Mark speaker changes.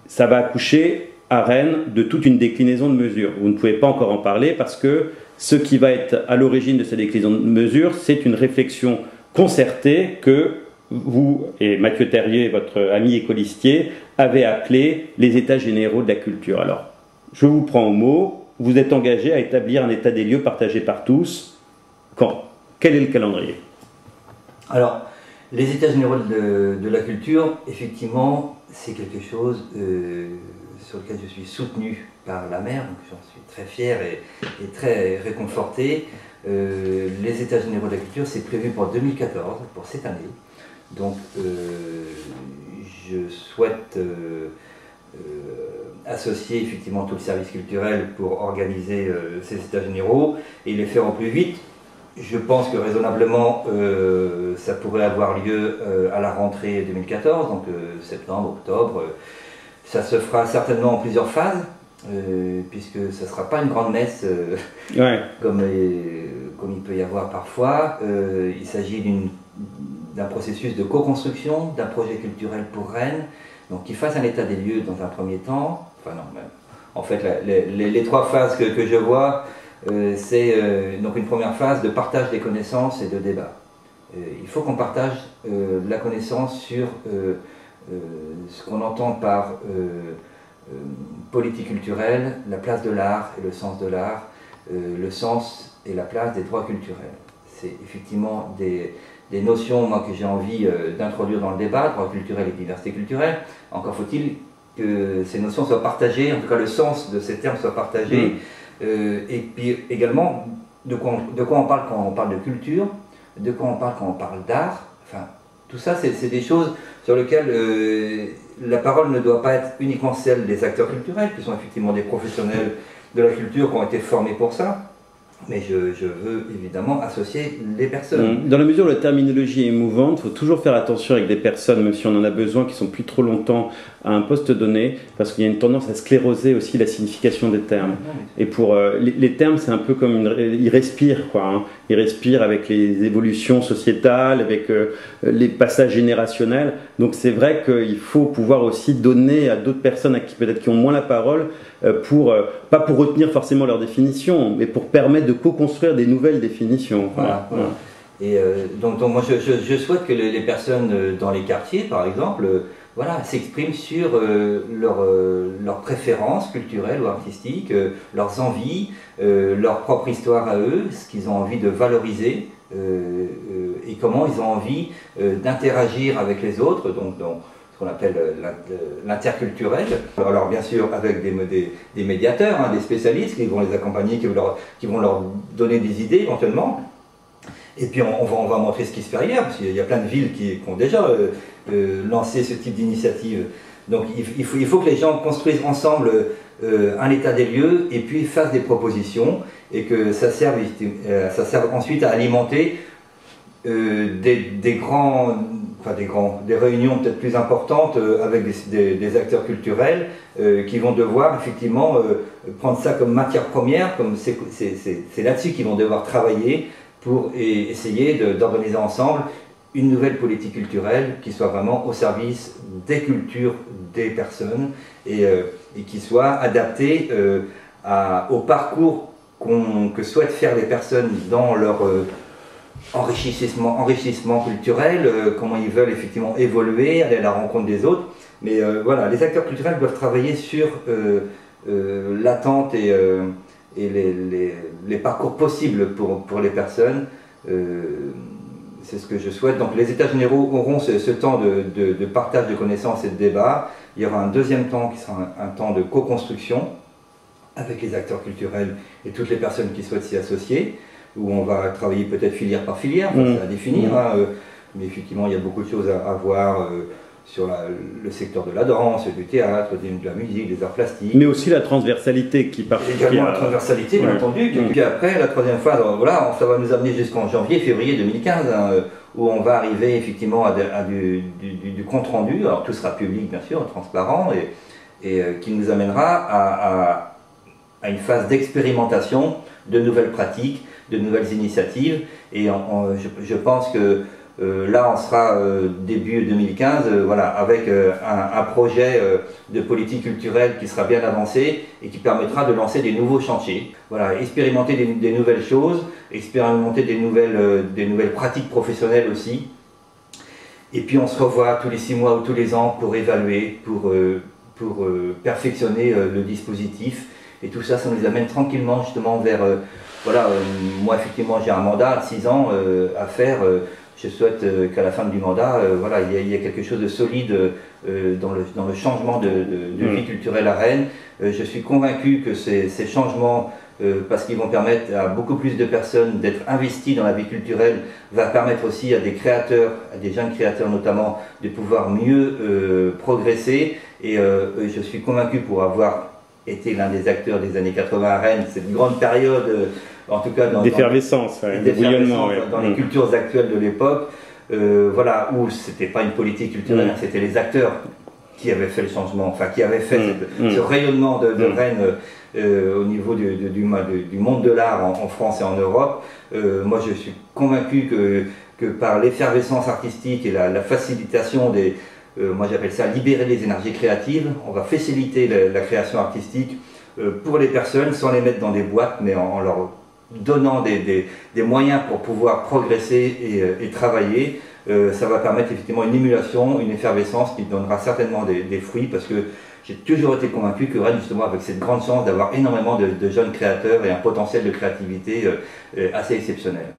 Speaker 1: ça va accoucher à Rennes de toute une déclinaison de mesures. Vous ne pouvez pas encore en parler parce que ce qui va être à l'origine de cette déclinaison de mesures, c'est une réflexion concertée que vous et Mathieu Terrier, votre ami écolistier, avez appelé les États généraux de la culture. Alors, je vous prends au mot, vous êtes engagé à établir un état des lieux partagé par tous. Quand? Quel est le calendrier?
Speaker 2: Alors, les États généraux de la culture, effectivement, c'est quelque chose sur lequel je suis soutenu par la maire, donc j'en suis très fier et très réconforté. Les États généraux de la culture, c'est prévu pour 2014, pour cette année. Donc, je souhaite associer effectivement tout le service culturel pour organiser ces États généraux et les faire au plus vite. Je pense que raisonnablement, ça pourrait avoir lieu à la rentrée 2014, donc septembre, octobre. Ça se fera certainement en plusieurs phases, puisque ça ne sera pas une grande messe comme il peut y avoir parfois. Il s'agit d'un processus de co-construction d'un projet culturel pour Rennes, donc qui fasse un état des lieux dans un premier temps. Enfin non, même. En fait, les trois phases que je vois, c'est donc une première phase de partage des connaissances et de débat. Il faut qu'on partage la connaissance sur ce qu'on entend par politique culturelle, la place de l'art et le sens de l'art, le sens et la place des droits culturels. C'est effectivement des notions moi, que j'ai envie d'introduire dans le débat, droits culturels et diversité culturelle. Encore faut-il que ces notions soient partagées, en tout cas le sens de ces termes soit partagé. Et puis également, de quoi on parle quand on parle de culture, de quoi on parle quand on parle d'art. Enfin, tout ça, c'est des choses sur lesquelles la parole ne doit pas être uniquement celle des acteurs culturels, qui sont effectivement des professionnels de la culture qui ont été formés pour ça. Mais je veux évidemment associer les personnes.
Speaker 1: Dans la mesure où la terminologie est mouvante, il faut toujours faire attention avec des personnes, même si on en a besoin, qui sont plus trop longtemps à un poste donné, parce qu'il y a une tendance à scléroser aussi la signification des termes. Et pour les termes, c'est un peu comme ils respirent, quoi. Hein. Ils respirent avec les évolutions sociétales, avec les passages générationnels. Donc c'est vrai qu'il faut pouvoir aussi donner à d'autres personnes peut-être qui ont moins la parole, pas pour retenir forcément leur définition, mais pour permettre de co-construire des nouvelles définitions.
Speaker 2: Voilà. Et donc moi je souhaite que les personnes dans les quartiers, par exemple, s'expriment sur leurs préférences culturelles ou artistiques, leurs envies, leur propre histoire à eux, ce qu'ils ont envie de valoriser et comment ils ont envie d'interagir avec les autres, donc ce qu'on appelle l'interculturel. Alors bien sûr avec des médiateurs, hein, des spécialistes qui vont les accompagner, qui vont leur donner des idées éventuellement. Et puis on va montrer ce qui se fait ailleurs, parce qu'il y a plein de villes qui ont déjà lancé ce type d'initiative. Donc il faut que les gens construisent ensemble un état des lieux et puis fassent des propositions et que ça serve ensuite à alimenter des réunions peut-être plus importantes avec des acteurs culturels qui vont devoir effectivement prendre ça comme matière première, comme c'est là-dessus qu'ils vont devoir travailler pour essayer d'organiser ensemble une nouvelle politique culturelle qui soit vraiment au service des cultures des personnes et qui soit adaptée au parcours que souhaitent faire les personnes dans leur enrichissement culturel, comment ils veulent effectivement évoluer, aller à la rencontre des autres. Mais voilà, les acteurs culturels doivent travailler sur l'attente et les parcours possibles pour les personnes. C'est ce que je souhaite. Donc les États généraux auront ce temps de partage de connaissances et de débat. Il y aura un deuxième temps qui sera un temps de co-construction avec les acteurs culturels et toutes les personnes qui souhaitent s'y associer, où on va travailler peut-être filière par filière, ça à définir, hein, mais effectivement il y a beaucoup de choses à voir sur le secteur de la danse, du théâtre, de la musique, des arts plastiques.
Speaker 1: Mais aussi la transversalité qui participe.
Speaker 2: Également la transversalité, bien entendu. Puis après, la troisième phase, voilà, ça va nous amener jusqu'en février 2015, hein, où on va arriver effectivement à du compte rendu, alors tout sera public bien sûr, transparent, et qui nous amènera à une phase d'expérimentation de nouvelles pratiques, de nouvelles initiatives, et je pense que Là, on sera début 2015, voilà, avec un projet de politique culturelle qui sera bien avancé et qui permettra de lancer des nouveaux chantiers. Voilà, expérimenter des nouvelles choses, expérimenter des nouvelles pratiques professionnelles aussi. Et puis on se revoit tous les 6 mois ou tous les ans pour évaluer, pour perfectionner le dispositif. Et tout ça, ça nous amène tranquillement justement vers... voilà, moi effectivement j'ai un mandat de 6 ans à faire. Je souhaite qu'à la fin du mandat, voilà, il y a quelque chose de solide dans le changement de vie culturelle à Rennes. Je suis convaincu que ces changements, parce qu'ils vont permettre à beaucoup plus de personnes d'être investies dans la vie culturelle, va permettre aussi à des créateurs, à des jeunes créateurs notamment, de pouvoir mieux progresser. Et je suis convaincu, pour avoir été l'un des acteurs des années 80 à Rennes, cette grande période, en tout cas
Speaker 1: d'effervescence, de bouillonnement,
Speaker 2: dans les cultures actuelles de l'époque, voilà, où c'était pas une politique culturelle, c'était les acteurs qui avaient fait le changement, enfin qui avaient fait ce rayonnement de Rennes au niveau du monde de l'art en France et en Europe. Moi je suis convaincu que par l'effervescence artistique et la facilitation des... moi j'appelle ça libérer les énergies créatives, on va faciliter la création artistique pour les personnes sans les mettre dans des boîtes, mais en leur donnant des moyens pour pouvoir progresser et travailler. Ça va permettre effectivement une émulation, une effervescence qui donnera certainement des fruits, parce que j'ai toujours été convaincu que Rennes, justement, avec cette grande chance d'avoir énormément de jeunes créateurs et un potentiel de créativité assez exceptionnel.